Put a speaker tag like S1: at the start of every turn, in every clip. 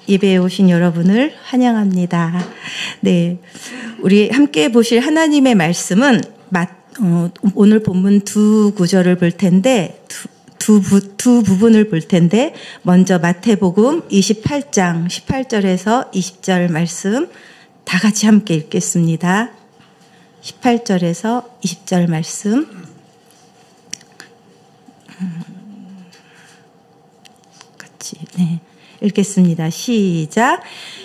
S1: 예배에 오신 여러분을 환영합니다. 네, 우리 함께 보실 하나님의 말씀은 오늘 본문 두 구절을 볼 텐데 두 부분을 볼 텐데 먼저 마태복음 28장 18절에서 20절 말씀 다 같이 함께 읽겠습니다. 18절에서 20절 말씀 같이 읽겠습니다. 시작.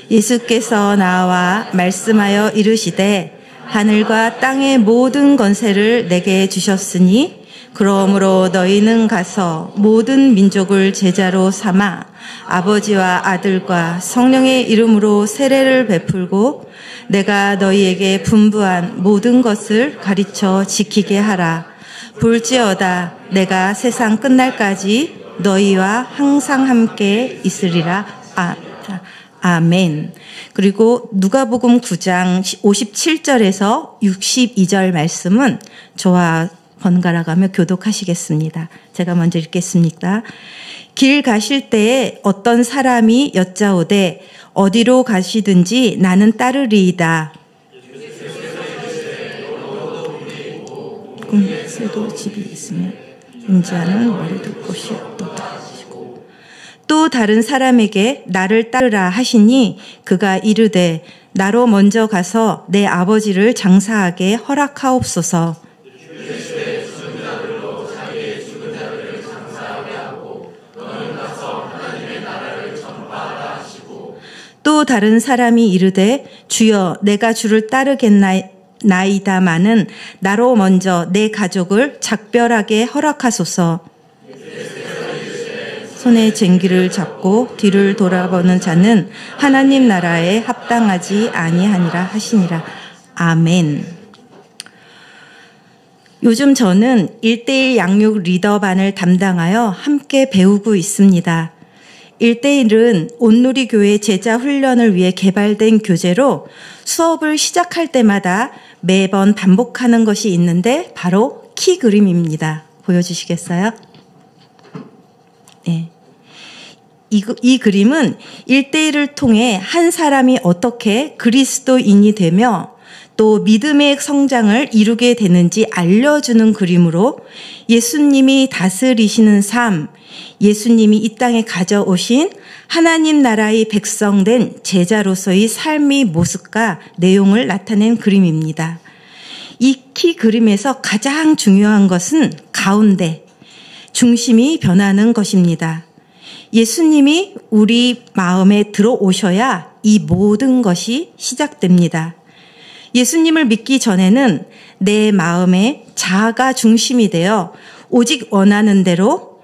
S1: 예수께서 나와 말씀하여 이르시되 하늘과 땅의 모든 권세를 내게 주셨으니 그러므로 너희는 가서 모든 민족을 제자로 삼아 아버지와 아들과 성령의 이름으로 세례를 베풀고 내가 너희에게 분부한 모든 것을 가르쳐 지키게 하라. 볼지어다 내가 세상 끝날까지 너희와 항상 함께 있으리라. 아멘. 그리고 누가복음 9장 57절에서 62절 말씀은 저와 번갈아 가며 교독하시겠습니다. 제가 먼저 읽겠습니다. 길 가실 때에 어떤 사람이 여짜오되 어디로 가시든지 나는 따르리이다. 꿈새도 집이 있으면 인자는 머리 둘 곳이 없도다. 또 다른 사람에게 나를 따르라 하시니 그가 이르되 나로 먼저 가서 내 아버지를 장사하게 허락하옵소서. 또 다른 사람이 이르되 주여 내가 주를 따르겠나이다마는 나로 먼저 내 가족을 작별하게 허락하소서. 손에 쟁기를 잡고 뒤를 돌아보는 자는 하나님 나라에 합당하지 아니하니라 하시니라. 아멘. 요즘 저는 1:1 양육 리더반을 담당하여 함께 배우고 있습니다. 1:1은 온누리교회 제자 훈련을 위해 개발된 교재로 수업을 시작할 때마다 매번 반복하는 것이 있는데 바로 키 그림입니다. 보여주시겠어요? 네. 이 그림은 1:1을 통해 한 사람이 어떻게 그리스도인이 되며 또 믿음의 성장을 이루게 되는지 알려주는 그림으로 예수님이 다스리시는 삶, 예수님이 이 땅에 가져오신 하나님 나라의 백성된 제자로서의 삶의 모습과 내용을 나타낸 그림입니다. 이 키 그림에서 가장 중요한 것은 가운데, 중심이 변하는 것입니다. 예수님이 우리 마음에 들어오셔야 이 모든 것이 시작됩니다. 예수님을 믿기 전에는 내 마음에 자아가 중심이 되어 오직 원하는 대로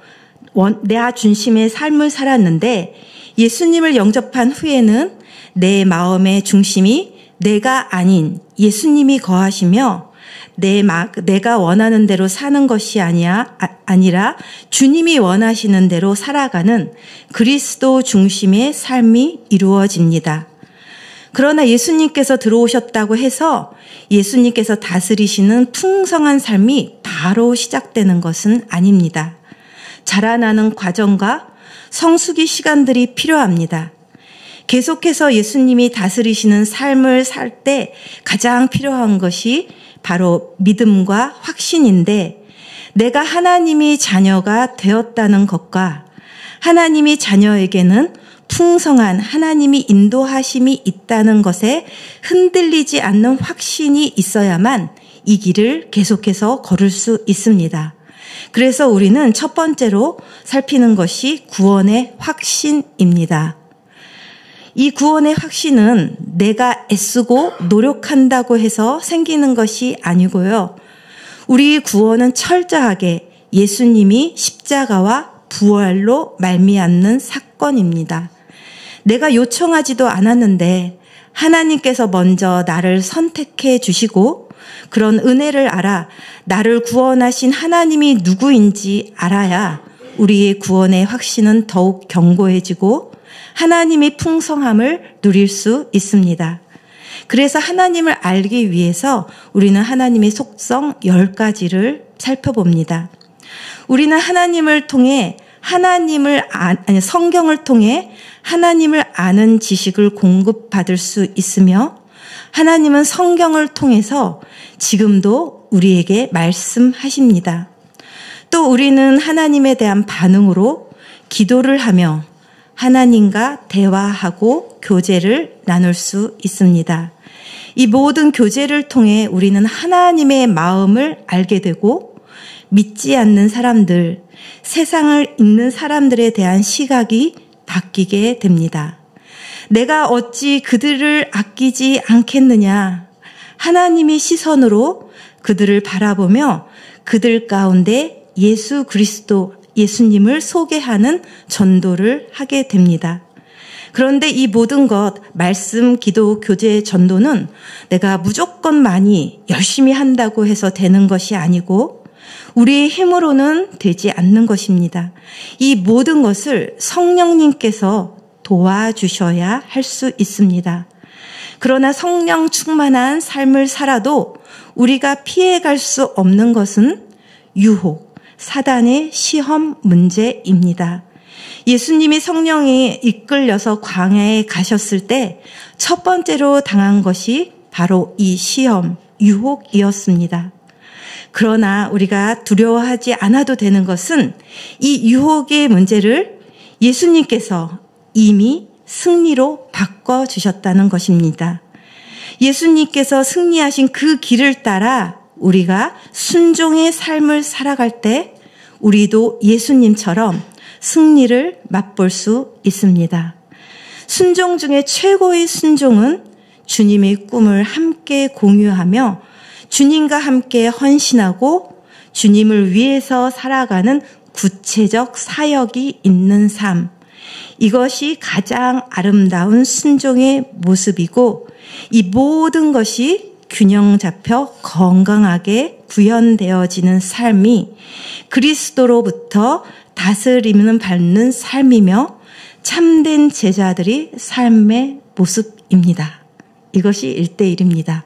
S1: 내 중심의 삶을 살았는데 예수님을 영접한 후에는 내 마음의 중심이 내가 아닌 예수님이 거하시며 내가 원하는 대로 사는 것이 아니라 주님이 원하시는 대로 살아가는 그리스도 중심의 삶이 이루어집니다. 그러나 예수님께서 들어오셨다고 해서 예수님께서 다스리시는 풍성한 삶이 바로 시작되는 것은 아닙니다. 자라나는 과정과 성숙의 시간들이 필요합니다. 계속해서 예수님이 다스리시는 삶을 살 때 가장 필요한 것이 바로 믿음과 확신인데 내가 하나님의 자녀가 되었다는 것과 하나님의 자녀에게는 풍성한 하나님이 인도하심이 있다는 것에 흔들리지 않는 확신이 있어야만 이 길을 계속해서 걸을 수 있습니다. 그래서 우리는 첫 번째로 살피는 것이 구원의 확신입니다. 이 구원의 확신은 내가 애쓰고 노력한다고 해서 생기는 것이 아니고요. 우리 구원은 철저하게 예수님이 십자가와 부활로 말미암는 사건입니다. 내가 요청하지도 않았는데 하나님께서 먼저 나를 선택해 주시고 그런 은혜를 알아 나를 구원하신 하나님이 누구인지 알아야 우리의 구원의 확신은 더욱 견고해지고 하나님의 풍성함을 누릴 수 있습니다. 그래서 하나님을 알기 위해서 우리는 하나님의 속성 10가지를 살펴봅니다. 우리는 하나님을 통해 성경을 통해 하나님을 아는 지식을 공급받을 수 있으며 하나님은 성경을 통해서 지금도 우리에게 말씀하십니다. 또 우리는 하나님에 대한 반응으로 기도를 하며 하나님과 대화하고 교제를 나눌 수 있습니다. 이 모든 교제를 통해 우리는 하나님의 마음을 알게 되고 믿지 않는 사람들, 세상을 읽는 사람들에 대한 시각이 바뀌게 됩니다. 내가 어찌 그들을 아끼지 않겠느냐. 하나님의 시선으로 그들을 바라보며 그들 가운데 예수 그리스도, 예수님을 소개하는 전도를 하게 됩니다. 그런데 이 모든 것, 말씀, 기도, 교제, 전도는 내가 무조건 많이 열심히 한다고 해서 되는 것이 아니고 우리의 힘으로는 되지 않는 것입니다. 이 모든 것을 성령님께서 도와주셔야 할 수 있습니다. 그러나 성령 충만한 삶을 살아도 우리가 피해갈 수 없는 것은 유혹, 사단의 시험 문제입니다. 예수님이 성령에 이끌려서 광야에 가셨을 때 첫 번째로 당한 것이 바로 이 시험, 유혹이었습니다. 그러나 우리가 두려워하지 않아도 되는 것은 이 유혹의 문제를 예수님께서 이미 승리로 바꿔주셨다는 것입니다. 예수님께서 승리하신 그 길을 따라 우리가 순종의 삶을 살아갈 때 우리도 예수님처럼 승리를 맛볼 수 있습니다. 순종 중에 최고의 순종은 주님의 꿈을 함께 공유하며 주님과 함께 헌신하고 주님을 위해서 살아가는 구체적 사역이 있는 삶. 이것이 가장 아름다운 순종의 모습이고 이 모든 것이 균형 잡혀 건강하게 구현되어지는 삶이 그리스도로부터 다스림을 받는 삶이며 참된 제자들이 삶의 모습입니다. 이것이 1:1입니다.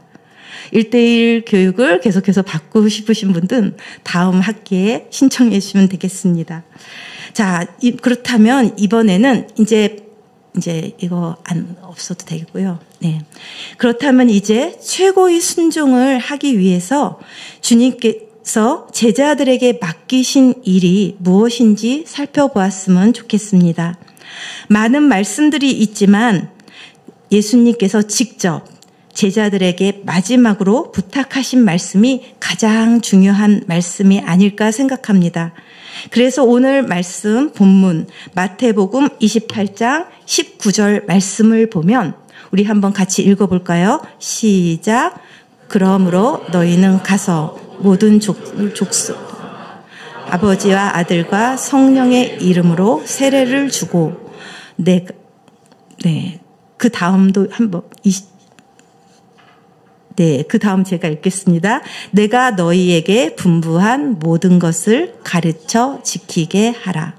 S1: 1:1 교육을 계속해서 받고 싶으신 분들은 다음 학기에 신청해 주시면 되겠습니다. 자, 그렇다면 이번에는 이제 이거 안 없어도 되겠고요. 네. 그렇다면 이제 최고의 순종을 하기 위해서 주님께서 제자들에게 맡기신 일이 무엇인지 살펴보았으면 좋겠습니다. 많은 말씀들이 있지만 예수님께서 직접 제자들에게 마지막으로 부탁하신 말씀이 가장 중요한 말씀이 아닐까 생각합니다. 그래서 오늘 말씀 본문 마태복음 28장 19절 말씀을 보면 우리 한번 같이 읽어볼까요? 시작. 그러므로 너희는 가서 모든 족속 아버지와 아들과 성령의 이름으로 세례를 주고 그 다음도 한번 그 다음 제가 읽겠습니다. 내가 너희에게 분부한 모든 것을 가르쳐 지키게 하라.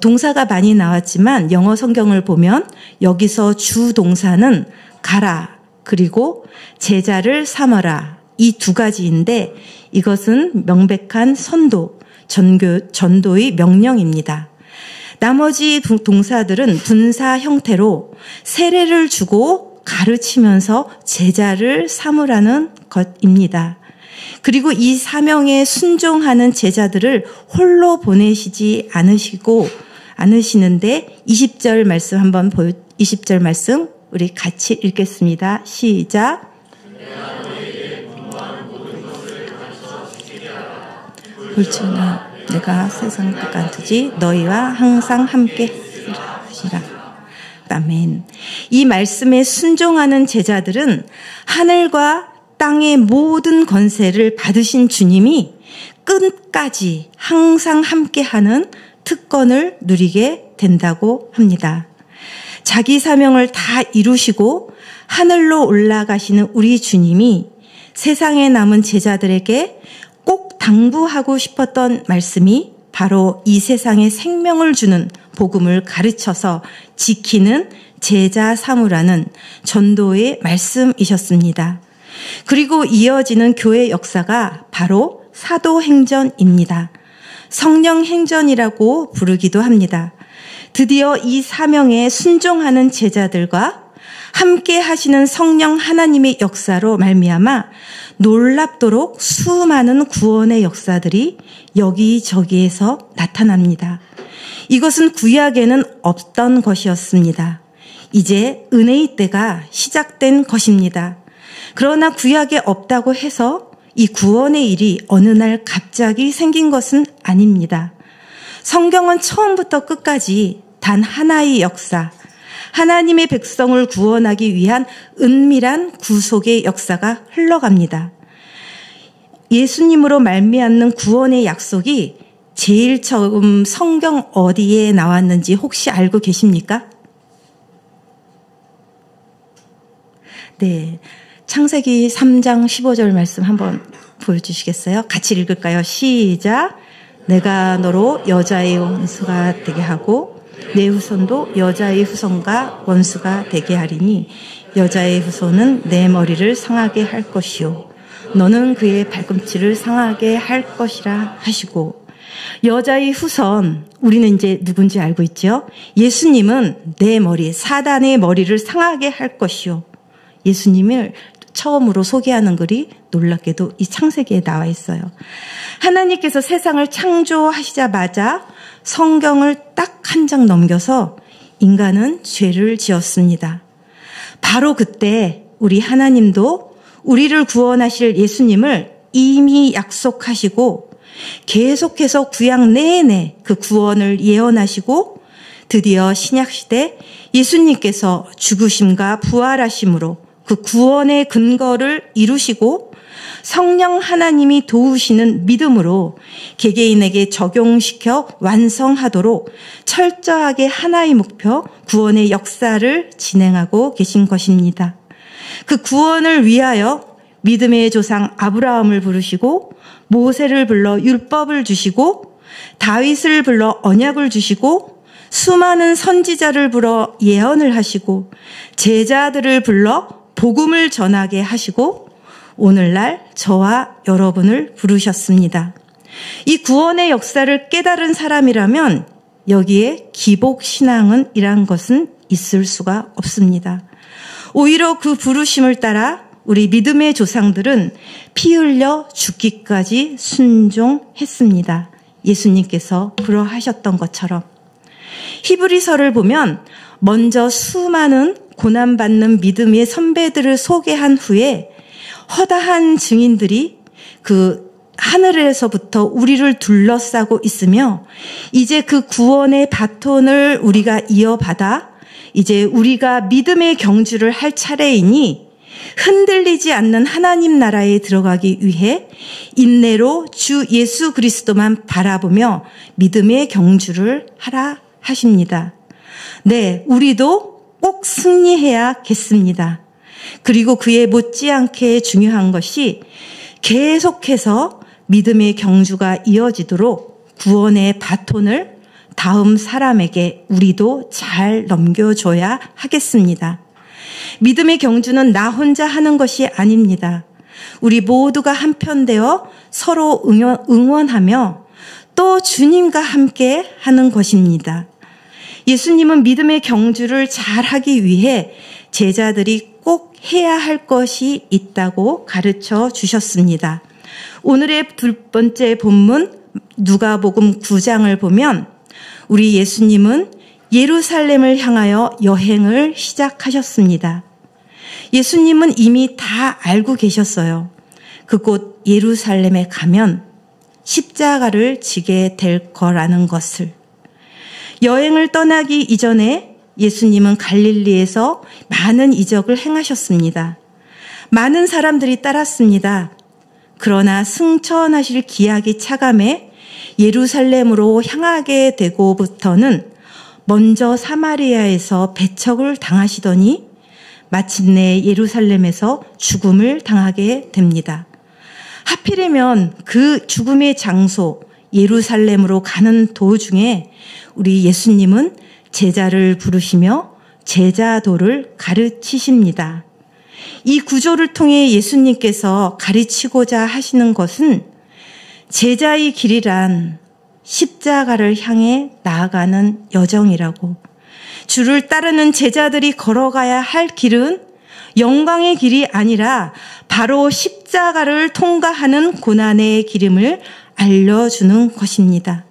S1: 동사가 많이 나왔지만 영어 성경을 보면 여기서 주 동사는 가라 그리고 제자를 삼아라 이 두 가지인데 이것은 명백한 선도, 전도의 명령입니다. 나머지 동사들은 분사 형태로 세례를 주고 가르치면서 제자를 삼으라는 것입니다. 그리고 이 사명에 순종하는 제자들을 홀로 보내시지 않으시는데 20절 말씀 한번 20절 말씀 우리 같이 읽겠습니다. 시작. 불천아 내가 세상 끝까지 너희와 항상 함께 하시라. 아멘. 이 말씀에 순종하는 제자들은 하늘과 땅의 모든 권세를 받으신 주님이 끝까지 항상 함께하는 특권을 누리게 된다고 합니다. 자기 사명을 다 이루시고 하늘로 올라가시는 우리 주님이 세상에 남은 제자들에게 꼭 당부하고 싶었던 말씀이 바로 이 세상에 생명을 주는 복음을 가르쳐서 지키는 제자 삼으라는 전도의 말씀이셨습니다. 그리고 이어지는 교회 역사가 바로 사도행전입니다. 성령 행전이라고 부르기도 합니다. 드디어 이 사명에 순종하는 제자들과 함께 하시는 성령 하나님의 역사로 말미암아 놀랍도록 수많은 구원의 역사들이 여기저기에서 나타납니다. 이것은 구약에는 없던 것이었습니다. 이제 은혜의 때가 시작된 것입니다. 그러나 구약에 없다고 해서 이 구원의 일이 어느 날 갑자기 생긴 것은 아닙니다. 성경은 처음부터 끝까지 단 하나의 역사, 하나님의 백성을 구원하기 위한 은밀한 구속의 역사가 흘러갑니다. 예수님으로 말미암는 구원의 약속이 제일 처음 성경 어디에 나왔는지 혹시 알고 계십니까? 네, 창세기 3장 15절 말씀 한번 보여주시겠어요? 같이 읽을까요? 시작! 내가 너로 여자의 원수가 되게 하고 내 후손도 여자의 후손과 원수가 되게 하리니 여자의 후손은 내 머리를 상하게 할 것이요 너는 그의 발꿈치를 상하게 할 것이라 하시고 여자의 후손, 우리는 이제 누군지 알고 있죠? 예수님은 내 머리, 사단의 머리를 상하게 할 것이요. 예수님을 처음으로 소개하는 글이 놀랍게도 이 창세기에 나와 있어요. 하나님께서 세상을 창조하시자마자 성경을 딱 한 장 넘겨서 인간은 죄를 지었습니다. 바로 그때 우리 하나님도 우리를 구원하실 예수님을 이미 약속하시고 계속해서 구약 내내 그 구원을 예언하시고 드디어 신약시대 예수님께서 죽으심과 부활하심으로 그 구원의 근거를 이루시고 성령 하나님이 도우시는 믿음으로 개개인에게 적용시켜 완성하도록 철저하게 하나의 목표, 구원의 역사를 진행하고 계신 것입니다. 그 구원을 위하여 믿음의 조상 아브라함을 부르시고 모세를 불러 율법을 주시고 다윗을 불러 언약을 주시고 수많은 선지자를 불러 예언을 하시고 제자들을 불러 복음을 전하게 하시고 오늘날 저와 여러분을 부르셨습니다. 이 구원의 역사를 깨달은 사람이라면 여기에 기복신앙은 이란 것은 있을 수가 없습니다. 오히려 그 부르심을 따라 우리 믿음의 조상들은 피 흘려 죽기까지 순종했습니다. 예수님께서 그러하셨던 것처럼. 히브리서를 보면 먼저 수많은 고난받는 믿음의 선배들을 소개한 후에 허다한 증인들이 그 하늘에서부터 우리를 둘러싸고 있으며 이제 그 구원의 바톤을 우리가 이어받아 이제 우리가 믿음의 경주를 할 차례이니 흔들리지 않는 하나님 나라에 들어가기 위해 인내로 주 예수 그리스도만 바라보며 믿음의 경주를 하라 하십니다. 네, 우리도 꼭 승리해야겠습니다. 그리고 그에 못지않게 중요한 것이 계속해서 믿음의 경주가 이어지도록 구원의 바톤을 다음 사람에게 우리도 잘 넘겨줘야 하겠습니다. 믿음의 경주는 나 혼자 하는 것이 아닙니다. 우리 모두가 한편되어 서로 응원하며 또 주님과 함께 하는 것입니다. 예수님은 믿음의 경주를 잘하기 위해 제자들이 꼭 해야 할 것이 있다고 가르쳐 주셨습니다. 오늘의 두 번째 본문 누가복음 9장을 보면 우리 예수님은 예루살렘을 향하여 여행을 시작하셨습니다. 예수님은 이미 다 알고 계셨어요. 그곳 예루살렘에 가면 십자가를 지게 될 거라는 것을. 여행을 떠나기 이전에 예수님은 갈릴리에서 많은 이적을 행하셨습니다. 많은 사람들이 따랐습니다. 그러나 승천하실 기약이 차감해 예루살렘으로 향하게 되고부터는 먼저 사마리아에서 배척을 당하시더니 마침내 예루살렘에서 죽음을 당하게 됩니다. 하필이면 그 죽음의 장소 예루살렘으로 가는 도중에 우리 예수님은 제자를 부르시며 제자도를 가르치십니다. 이 구조를 통해 예수님께서 가르치고자 하시는 것은 제자의 길이란 십자가를 향해 나아가는 여정이라고. 주를 따르는 제자들이 걸어가야 할 길은 영광의 길이 아니라 바로 십자가를 통과하는 고난의 길임을 알려주는 것입니다.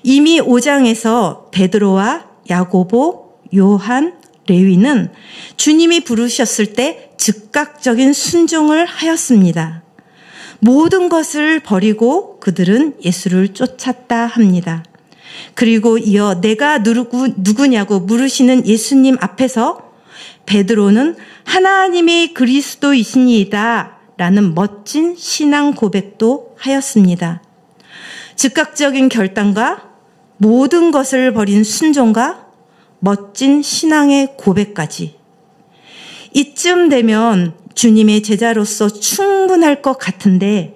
S1: 이미 5장에서 베드로와 야고보, 요한, 레위는 주님이 부르셨을 때 즉각적인 순종을 하였습니다. 모든 것을 버리고 그들은 예수를 쫓았다 합니다. 그리고 이어 내가 누구냐고 물으시는 예수님 앞에서 베드로는 하나님의 그리스도이시니이다 라는 멋진 신앙 고백도 하였습니다. 즉각적인 결단과 모든 것을 버린 순종과 멋진 신앙의 고백까지. 이쯤 되면 주님의 제자로서 충분할 것 같은데,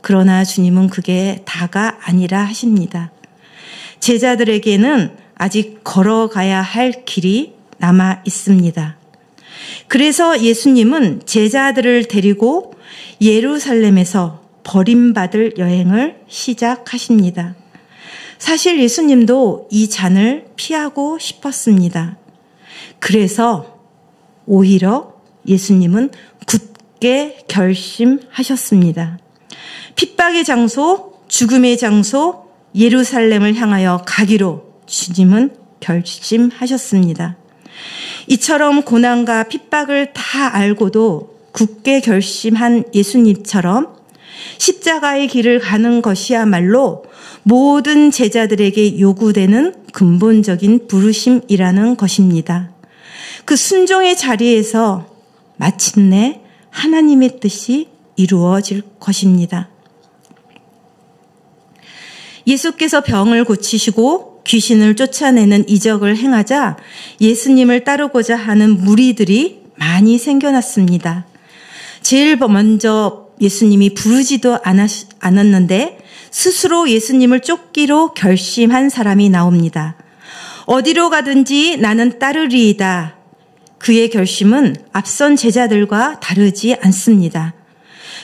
S1: 그러나 주님은 그게 다가 아니라 하십니다. 제자들에게는 아직 걸어가야 할 길이 남아 있습니다. 그래서 예수님은 제자들을 데리고 예루살렘에서 버림받을 여행을 시작하십니다. 사실 예수님도 이 잔을 피하고 싶었습니다. 그래서 오히려 예수님은 굳게 결심하셨습니다. 핍박의 장소, 죽음의 장소, 예루살렘을 향하여 가기로 주님은 결심하셨습니다. 이처럼 고난과 핍박을 다 알고도 굳게 결심한 예수님처럼 십자가의 길을 가는 것이야말로 모든 제자들에게 요구되는 근본적인 부르심이라는 것입니다. 그 순종의 자리에서 마침내 하나님의 뜻이 이루어질 것입니다. 예수께서 병을 고치시고 귀신을 쫓아내는 이적을 행하자 예수님을 따르고자 하는 무리들이 많이 생겨났습니다. 제일 먼저 예수님이 부르지도 않았는데 스스로 예수님을 쫓기로 결심한 사람이 나옵니다. 어디로 가든지 나는 따르리이다. 그의 결심은 앞선 제자들과 다르지 않습니다.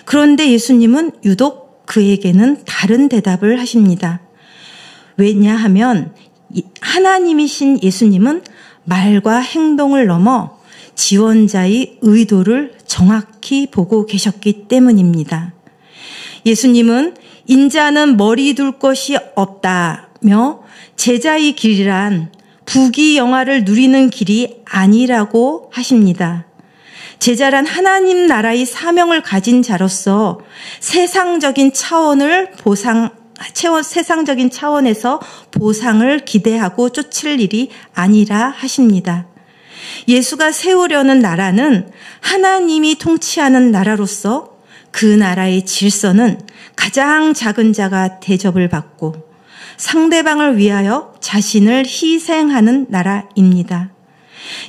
S1: 그런데 예수님은 유독 그에게는 다른 대답을 하십니다. 왜냐하면 하나님이신 예수님은 말과 행동을 넘어 지원자의 의도를 정확히 보고 계셨기 때문입니다. 예수님은 인자는 머리 둘 것이 없다며 제자의 길이란 부귀영화를 누리는 길이 아니라고 하십니다. 제자란 하나님 나라의 사명을 가진 자로서 세상적인 차원에서 보상을 기대하고 쫓을 일이 아니라 하십니다. 예수가 세우려는 나라는 하나님이 통치하는 나라로서 그 나라의 질서는 가장 작은 자가 대접을 받고 상대방을 위하여 자신을 희생하는 나라입니다.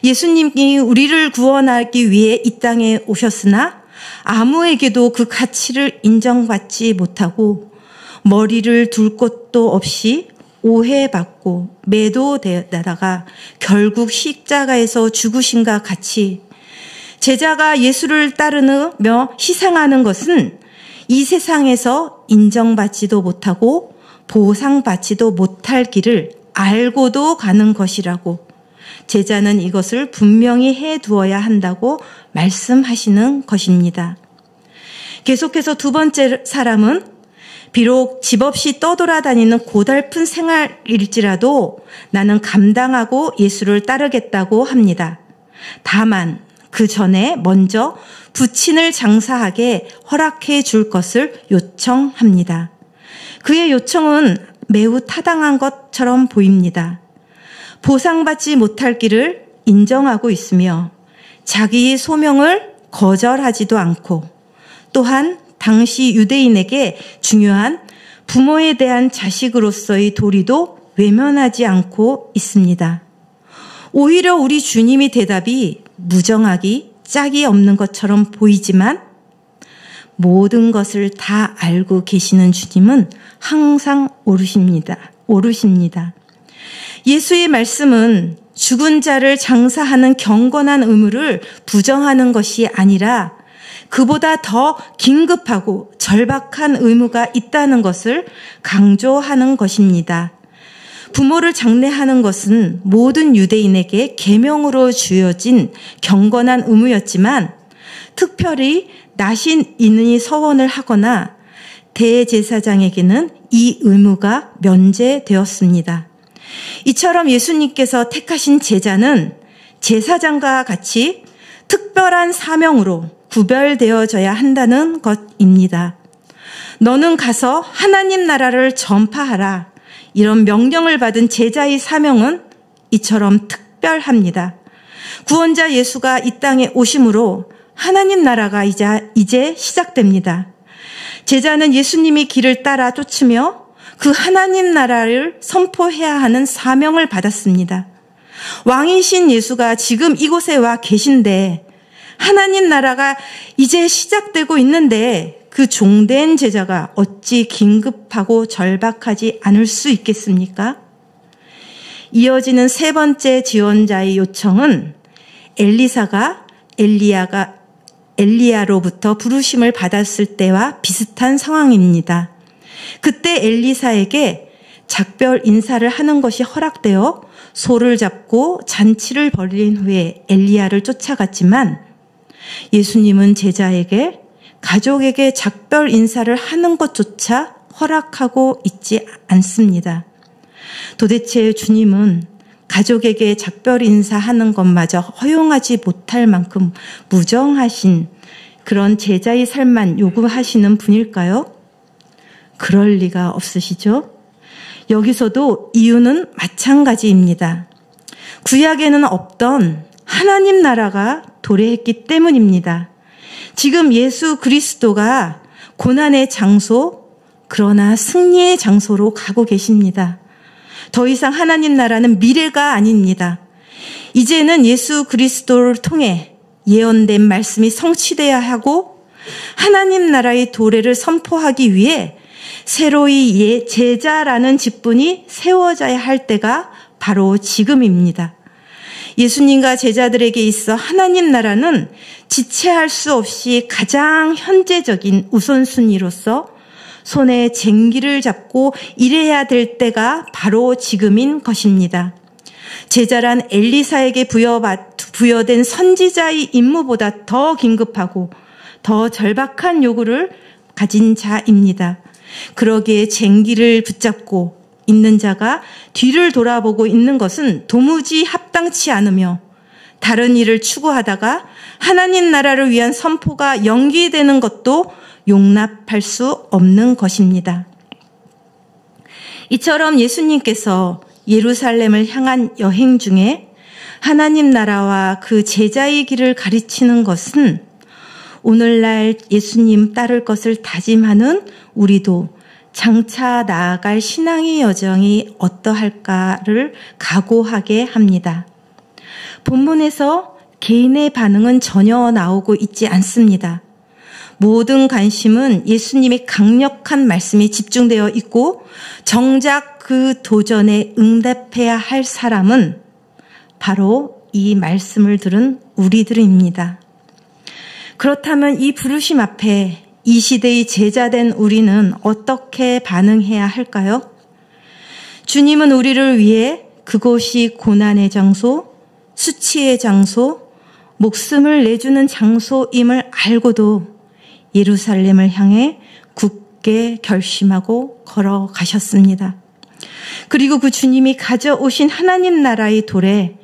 S1: 예수님이 우리를 구원하기 위해 이 땅에 오셨으나 아무에게도 그 가치를 인정받지 못하고 머리를 둘 곳도 없이 오해받고 매도되다가 결국 십자가에서 죽으심과 같이 제자가 예수를 따르며 희생하는 것은 이 세상에서 인정받지도 못하고 보상받지도 못할 길을 알고도 가는 것이라고 제자는 이것을 분명히 해두어야 한다고 말씀하시는 것입니다. 계속해서 두 번째 사람은 비록 집 없이 떠돌아다니는 고달픈 생활일지라도 나는 감당하고 예수를 따르겠다고 합니다. 다만 그 전에 먼저 부친을 장사하게 허락해 줄 것을 요청합니다. 그의 요청은 매우 타당한 것처럼 보입니다. 보상받지 못할 길을 인정하고 있으며 자기의 소명을 거절하지도 않고 또한 당시 유대인에게 중요한 부모에 대한 자식으로서의 도리도 외면하지 않고 있습니다. 오히려 우리 주님의 대답이 무정하기 짝이 없는 것처럼 보이지만 모든 것을 다 알고 계시는 주님은 항상 옳으십니다. 예수의 말씀은 죽은 자를 장사하는 경건한 의무를 부정하는 것이 아니라 그보다 더 긴급하고 절박한 의무가 있다는 것을 강조하는 것입니다. 부모를 장례하는 것은 모든 유대인에게 계명으로 주어진 경건한 의무였지만 특별히 나신 인이 서원을 하거나 대제사장에게는 이 의무가 면제되었습니다. 이처럼 예수님께서 택하신 제자는 제사장과 같이 특별한 사명으로 구별되어져야 한다는 것입니다. 너는 가서 하나님 나라를 전파하라. 이런 명령을 받은 제자의 사명은 이처럼 특별합니다. 구원자 예수가 이 땅에 오심으로 하나님 나라가 이제 시작됩니다. 제자는 예수님이 길을 따라 쫓으며 그 하나님 나라를 선포해야 하는 사명을 받았습니다. 왕이신 예수가 지금 이곳에 와 계신데 하나님 나라가 이제 시작되고 있는데 그 종된 제자가 어찌 긴급하고 절박하지 않을 수 있겠습니까? 이어지는 세 번째 지원자의 요청은 엘리사가 엘리야로부터 부르심을 받았을 때와 비슷한 상황입니다. 그때 엘리사에게 작별 인사를 하는 것이 허락되어 소를 잡고 잔치를 벌인 후에 엘리야를 쫓아갔지만 예수님은 제자에게 가족에게 작별 인사를 하는 것조차 허락하고 있지 않습니다. 도대체 주님은 가족에게 작별 인사하는 것마저 허용하지 못할 만큼 무정하신 그런 제자의 삶만 요구하시는 분일까요? 그럴 리가 없으시죠? 여기서도 이유는 마찬가지입니다. 구약에는 없던 하나님 나라가 도래했기 때문입니다. 지금 예수 그리스도가 고난의 장소, 그러나 승리의 장소로 가고 계십니다. 더 이상 하나님 나라는 미래가 아닙니다. 이제는 예수 그리스도를 통해 예언된 말씀이 성취되어야 하고 하나님 나라의 도래를 선포하기 위해 새로이 제자라는 직분이 세워져야 할 때가 바로 지금입니다. 예수님과 제자들에게 있어 하나님 나라는 지체할 수 없이 가장 현재적인 우선순위로서 손에 쟁기를 잡고 일해야 될 때가 바로 지금인 것입니다. 제자란 엘리사에게 부여된 선지자의 임무보다 더 긴급하고 더 절박한 요구를 가진 자입니다. 그러기에 쟁기를 붙잡고 있는 자가 뒤를 돌아보고 있는 것은 도무지 합당치 않으며 다른 일을 추구하다가 하나님 나라를 위한 선포가 연기되는 것도 용납할 수 없는 것입니다. 이처럼 예수님께서 예루살렘을 향한 여행 중에 하나님 나라와 그 제자의 길을 가르치는 것은 오늘날 예수님 따를 것을 다짐하는 우리도 장차 나아갈 신앙의 여정이 어떠할까를 각오하게 합니다. 본문에서 개인의 반응은 전혀 나오고 있지 않습니다. 모든 관심은 예수님의 강력한 말씀이 집중되어 있고 정작 그 도전에 응답해야 할 사람은 바로 이 말씀을 들은 우리들입니다. 그렇다면 이 부르심 앞에 이 시대의 제자된 우리는 어떻게 반응해야 할까요? 주님은 우리를 위해 그곳이 고난의 장소, 수치의 장소, 목숨을 내주는 장소임을 알고도 예루살렘을 향해 굳게 결심하고 걸어가셨습니다. 그리고 그 주님이 가져오신 하나님 나라의 도래,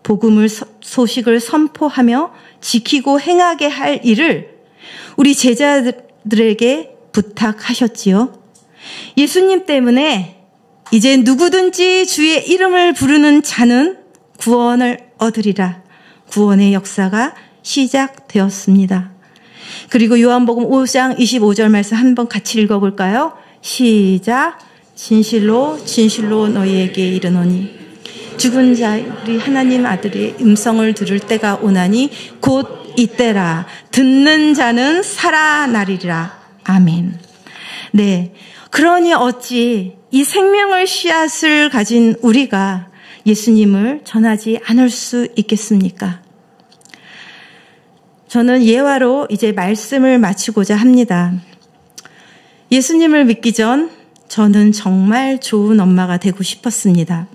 S1: 복음을 소식을 선포하며 지키고 행하게 할 일을 우리 제자들에게 부탁하셨지요. 예수님 때문에 이제 누구든지 주의 이름을 부르는 자는 구원을 얻으리라. 구원의 역사가 시작되었습니다. 그리고 요한복음 5장 25절 말씀 한번 같이 읽어볼까요? 시작. 진실로 진실로 너희에게 이르노니 죽은 자들이 하나님 아들의 음성을 들을 때가 오나니 곧 이때라. 듣는 자는 살아나리라. 아멘. 네. 그러니 어찌 이 생명의 씨앗을 가진 우리가 예수님을 전하지 않을 수 있겠습니까? 저는 예화로 이제 말씀을 마치고자 합니다. 예수님을 믿기 전 저는 정말 좋은 엄마가 되고 싶었습니다.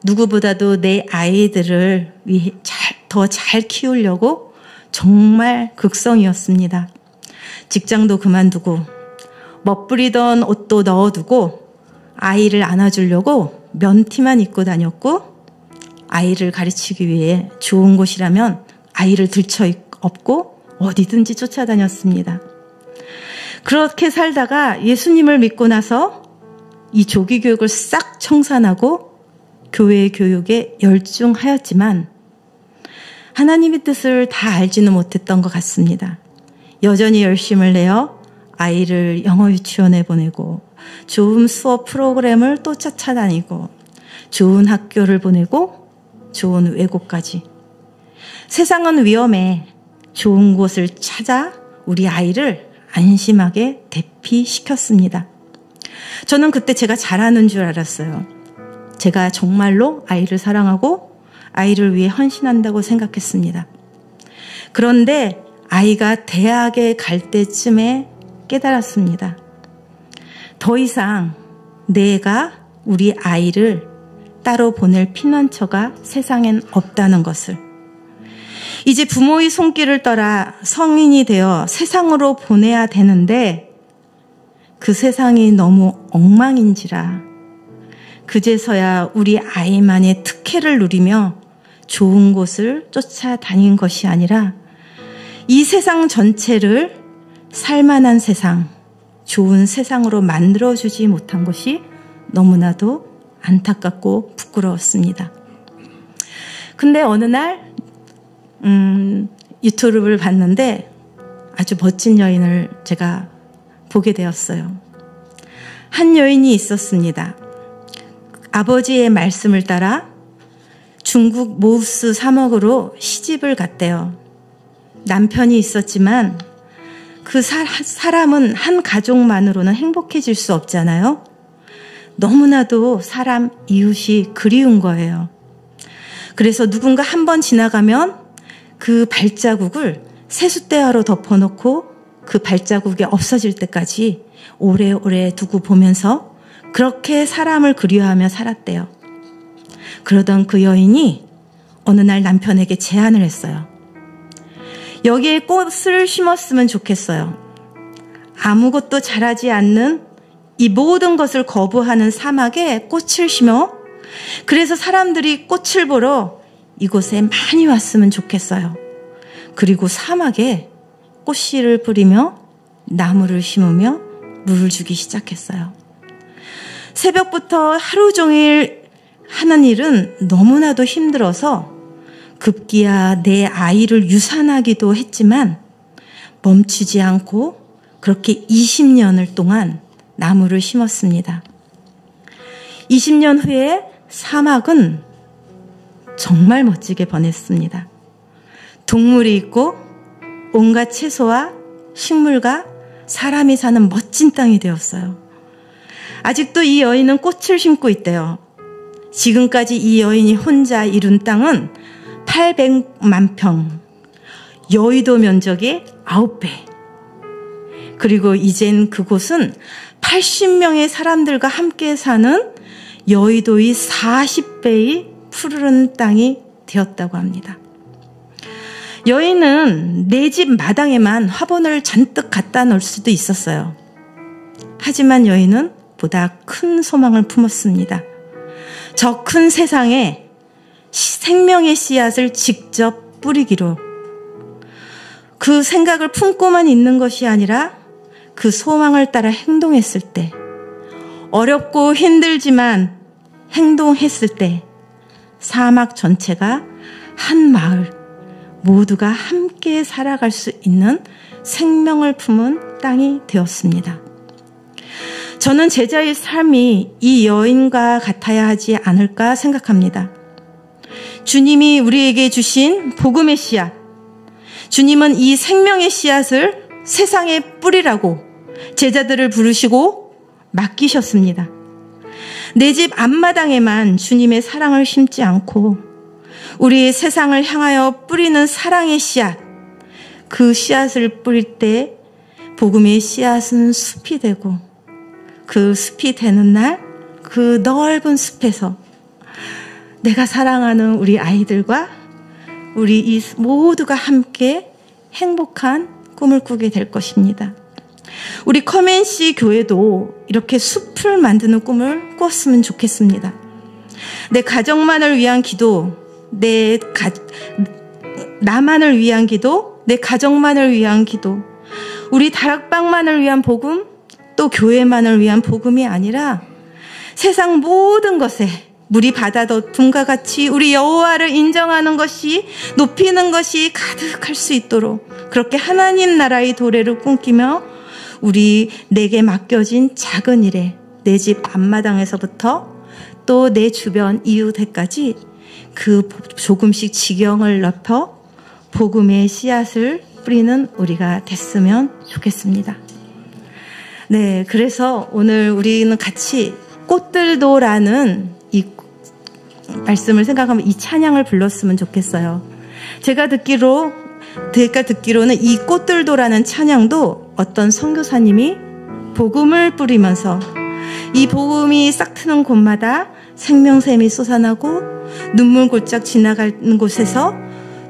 S1: 누구보다도 내 아이들을 더 잘 키우려고 정말 극성이었습니다. 직장도 그만두고 멋부리던 옷도 넣어두고 아이를 안아주려고 면티만 입고 다녔고, 아이를 가르치기 위해 좋은 곳이라면 아이를 들쳐업고 어디든지 쫓아다녔습니다. 그렇게 살다가 예수님을 믿고 나서 이 조기 교육을 싹 청산하고 교회 교육에 열중하였지만 하나님의 뜻을 다 알지는 못했던 것 같습니다. 여전히 열심을 내어 아이를 영어 유치원에 보내고 좋은 수업 프로그램을 또 쫓아다니고 좋은 학교를 보내고 좋은 외고까지. 세상은 위험해. 좋은 곳을 찾아 우리 아이를 안심하게 대피시켰습니다. 저는 그때 제가 잘하는 줄 알았어요. 제가 정말로 아이를 사랑하고 아이를 위해 헌신한다고 생각했습니다. 그런데 아이가 대학에 갈 때쯤에 깨달았습니다. 더 이상 내가 우리 아이를 따로 보낼 피난처가 세상엔 없다는 것을, 이제 부모의 손길을 따라 성인이 되어 세상으로 보내야 되는데 그 세상이 너무 엉망인지라 그제서야 우리 아이만의 특혜를 누리며 좋은 곳을 쫓아다닌 것이 아니라 이 세상 전체를 살만한 세상, 좋은 세상으로 만들어주지 못한 것이 너무나도 안타깝고 부끄러웠습니다. 근데 어느 날 유튜브를 봤는데 아주 멋진 여인을 제가 보게 되었어요. 한 여인이 있었습니다. 아버지의 말씀을 따라 중국 모우스 사막으로 시집을 갔대요. 남편이 있었지만 그 사람은 한 가족만으로는 행복해질 수 없잖아요. 너무나도 사람 이웃이 그리운 거예요. 그래서 누군가 한 번 지나가면 그 발자국을 세숫대야로 덮어놓고 그 발자국이 없어질 때까지 오래오래 두고 보면서 그렇게 사람을 그리워하며 살았대요. 그러던 그 여인이 어느 날 남편에게 제안을 했어요. 여기에 꽃을 심었으면 좋겠어요. 아무것도 자라지 않는 이 모든 것을 거부하는 사막에 꽃을 심어 그래서 사람들이 꽃을 보러 이곳에 많이 왔으면 좋겠어요. 그리고 사막에 꽃씨를 뿌리며 나무를 심으며 물을 주기 시작했어요. 새벽부터 하루 종일 하는 일은 너무나도 힘들어서 급기야 내 아이를 유산하기도 했지만 멈추지 않고 그렇게 20년을 동안 나무를 심었습니다. 20년 후에 사막은 정말 멋지게 변했습니다. 동물이 있고 온갖 채소와 식물과 사람이 사는 멋진 땅이 되었어요. 아직도 이 여인은 꽃을 심고 있대요. 지금까지 이 여인이 혼자 이룬 땅은 800만 평, 여의도 면적의 9배. 그리고 이젠 그곳은 80명의 사람들과 함께 사는 여의도의 40배의 푸르른 땅이 되었다고 합니다. 여인은 내 집 마당에만 화분을 잔뜩 갖다 놓을 수도 있었어요. 하지만 여인은 보다 큰 소망을 품었습니다. 저 큰 세상에 생명의 씨앗을 직접 뿌리기로. 그 생각을 품고만 있는 것이 아니라 그 소망을 따라 행동했을 때, 어렵고 힘들지만 행동했을 때 사막 전체가 한 마을, 모두가 함께 살아갈 수 있는 생명을 품은 땅이 되었습니다. 저는 제자의 삶이 이 여인과 같아야 하지 않을까 생각합니다. 주님이 우리에게 주신 복음의 씨앗, 주님은 이 생명의 씨앗을 세상에 뿌리라고 제자들을 부르시고 맡기셨습니다. 내 집 앞마당에만 주님의 사랑을 심지 않고 우리 세상을 향하여 뿌리는 사랑의 씨앗, 그 씨앗을 뿌릴 때 복음의 씨앗은 숲이 되고 그 숲이 되는 날 그 넓은 숲에서 내가 사랑하는 우리 아이들과 우리 이 모두가 함께 행복한 꿈을 꾸게 될 것입니다. 우리 커맨시 교회도 이렇게 숲을 만드는 꿈을 꿨으면 좋겠습니다. 내 가정만을 위한 기도, 나만을 위한 기도, 내 가정만을 위한 기도, 우리 다락방만을 위한 복음, 또 교회만을 위한 복음이 아니라 세상 모든 것에 물이 바다 덮음과 같이 우리 여호와를 인정하는 것이, 높이는 것이 가득할 수 있도록 그렇게 하나님 나라의 도래를 꿈꾸며 내게 맡겨진 작은 일에 내 집 앞마당에서부터 또 내 주변 이웃에까지 그 조금씩 지경을 넓혀 복음의 씨앗을 뿌리는 우리가 됐으면 좋겠습니다. 네, 그래서 오늘 우리는 같이 꽃들도라는 이 말씀을 생각하면 이 찬양을 불렀으면 좋겠어요. 제가 듣기로는 이 꽃들도라는 찬양도 어떤 선교사님이 복음을 뿌리면서 이 복음이 싹 트는 곳마다 생명샘이 솟아나고 눈물 골짝 지나가는 곳에서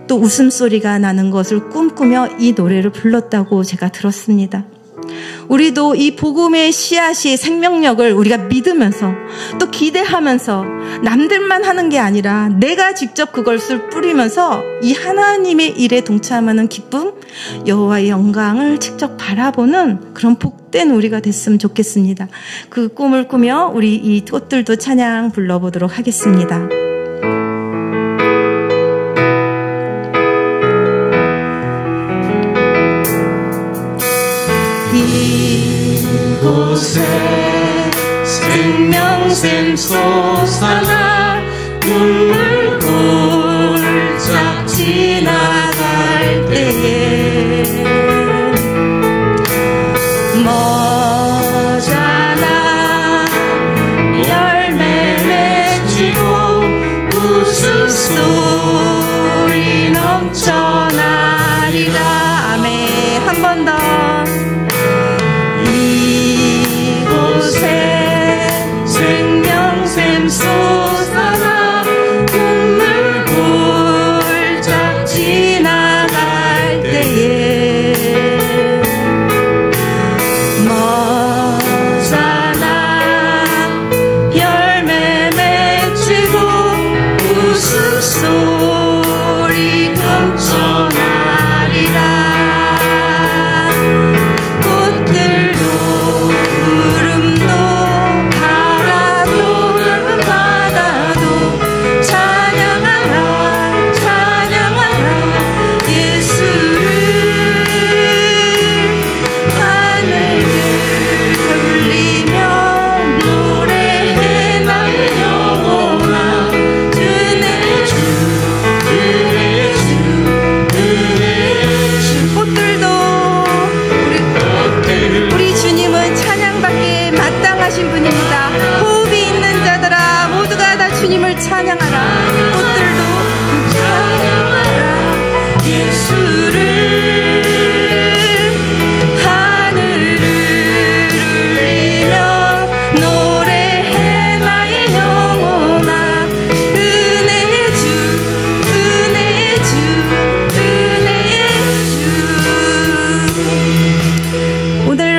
S1: 또 웃음소리가 나는 것을 꿈꾸며 이 노래를 불렀다고 제가 들었습니다. 우리도 이 복음의 씨앗이 생명력을 우리가 믿으면서 또 기대하면서 남들만 하는 게 아니라 내가 직접 그것을 뿌리면서 이 하나님의 일에 동참하는 기쁨, 여호와의 영광을 직접 바라보는 그런 복된 우리가 됐으면 좋겠습니다. 그 꿈을 꾸며 우리 이 꽃들도 찬양 불러보도록 하겠습니다.
S2: 이곳에 생명샘 솟아나 눈물 골짝 지나갈 때에 머자나 열매 맺히고 웃음소리 넘쳐나리라. 아멘. 한 번 더. 생명샘 솟아나 눈물 골짝 지나갈 때에 머자나 열매 맺히고 웃음소리 넘쳐나리라.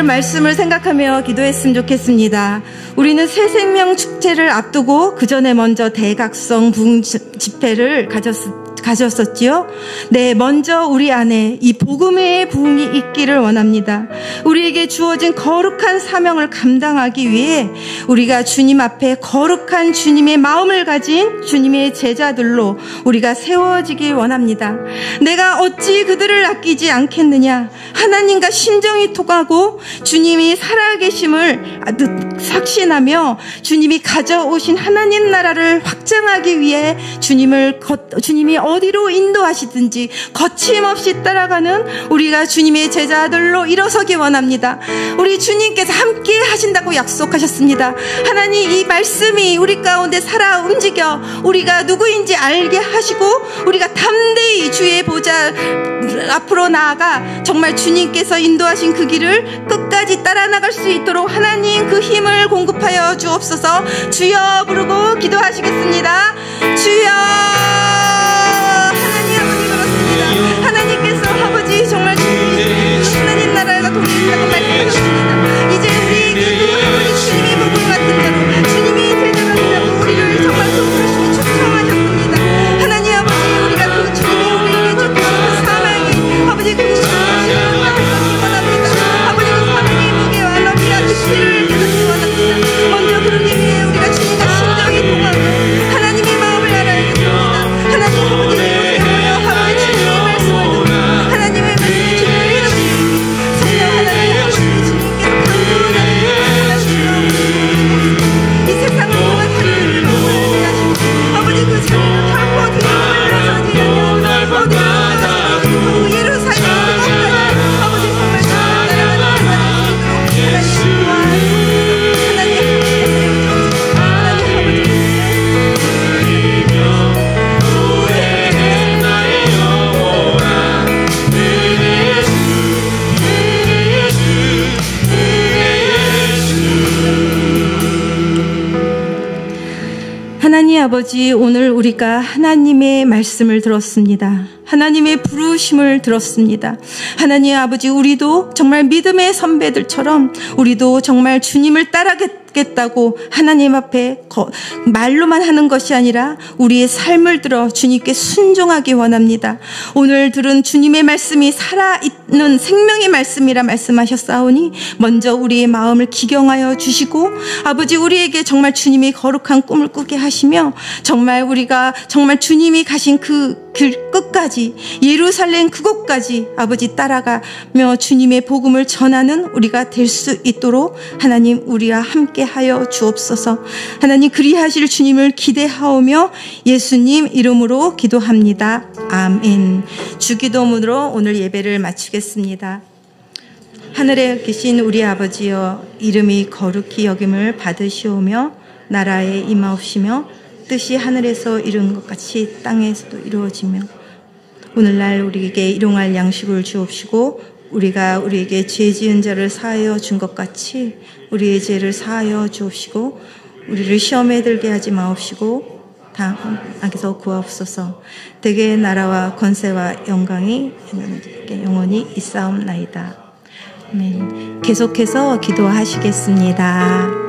S2: 말씀을 생각하며 기도했으면 좋겠습니다. 우리는 새 생명 축제를 앞두고 그 전에 먼저 대각성 부흥 집회를 가졌었지요. 네, 먼저 우리 안에 이 복음의 부흥이 있기를 원합니다. 우리에게 주어진 거룩한 사명을 감당하기 위해 우리가 주님 앞에 거룩한 주님의 마음을 가진 주님의 제자들로 우리가 세워지길 원합니다. 내가 어찌 그들을 아끼지 않겠느냐. 하나님과 심정이 통하고 주님이 살아계심을 확신하며 주님이 가져오신 하나님 나라를 확장하기 위해 주님이 어디로 인도하시든지 거침없이 따라가는 우리가 주님의 제자들로 일어서기 원합니다. 우리 주님께서 함께 하신다고 약속하셨습니다. 하나님, 이 말씀이 우리 가운데 살아 움직여 우리가 누구인지 알게 하시고 우리가 담대히 주의 보좌 앞으로 나아가 정말 주님께서 인도하신 그 길을 끝까지 따라 나갈 수 있도록 하나님 그 힘을 공급하여 주옵소서. 주여 부르고 기도하시겠습니다. 주여. 하나님 아버지 그렇습니다. 하나님께서 아버지 정말 하나님 나라가 통일했다고 말씀하셨습니다. 이제 우리에게 그 아버지 주님의 복음 같은 대로 주님이 대접하시라고 우리를 정말 소프시니 초청하셨습니다. 하나님 아버지 우리가 그 주님이 우리에게 주신 그 사랑이 아버지 그 사랑을 받기 원합니다. 아버지 그 사랑의 무게와 너비와 깊이를 깨닫기 원합니다. 먼저 그러기 위해 우리가 주님과 심정이 통하고 하나님의 마음을 알아야겠습니다. 하나님 아버지 이곳에 모여 하나님의 주님의 말씀을 듣고 하나님의 말씀을 주님을 이루시고 성령 하나님 아버지 주님께서 강구하는 이 세상을 통한 자리를 보여주게 하시고 아버지 그 자리를 결코 뒤로 물러서지 않는 예루살렘 그것까지 아버지 정말 따라가는 하나님 도와주시고 하나님 아버지 오늘 우리가 하나님의 말씀을 들었습니다. 하나님의 부르심을 들었습니다. 하나님 아버지 우리도 정말 믿음의 선배들처럼 우리도 정말 주님을 따라겠다고 하나님 앞에 말로만 하는 것이 아니라 우리의 삶을 들어 주님께 순종하기 원합니다. 오늘 들은 주님의 말씀이 살아있는 생명의 말씀이라 말씀하셨사오니 먼저 우리의 마음을 기경하여 주시고 아버지 우리에게 정말 주님이 거룩한 꿈을 꾸게 하시며 정말 우리가 정말 주님이 가신 그 길 끝까지 예루살렘 그곳까지 아버지 따라가며 주님의 복음을 전하는 우리가 될 수 있도록 하나님 우리와 함께 하여 주옵소서. 하나님 그리하실 주님을 기대하오며 예수님 이름으로 기도합니다. 아멘. 주기도문으로 오늘 예배를 마치겠습니다. 하늘에 계신 우리 아버지여 이름이 거룩히 여김을 받으시오며 나라에 임하옵시며 뜻이 하늘에서 이룬 것 같이 땅에서도 이루어지며 오늘날 우리에게 일용할 양식을 주옵시고 우리가 우리에게 죄 지은 자를 사하여 준 것 같이 우리의 죄를 사하여 주옵시고 우리를 시험에 들게 하지 마옵시고 다음 악에서 구하옵소서. 대개의 나라와 권세와 영광이 영원히 있사옵나이다. 아멘. 계속해서 기도하시겠습니다.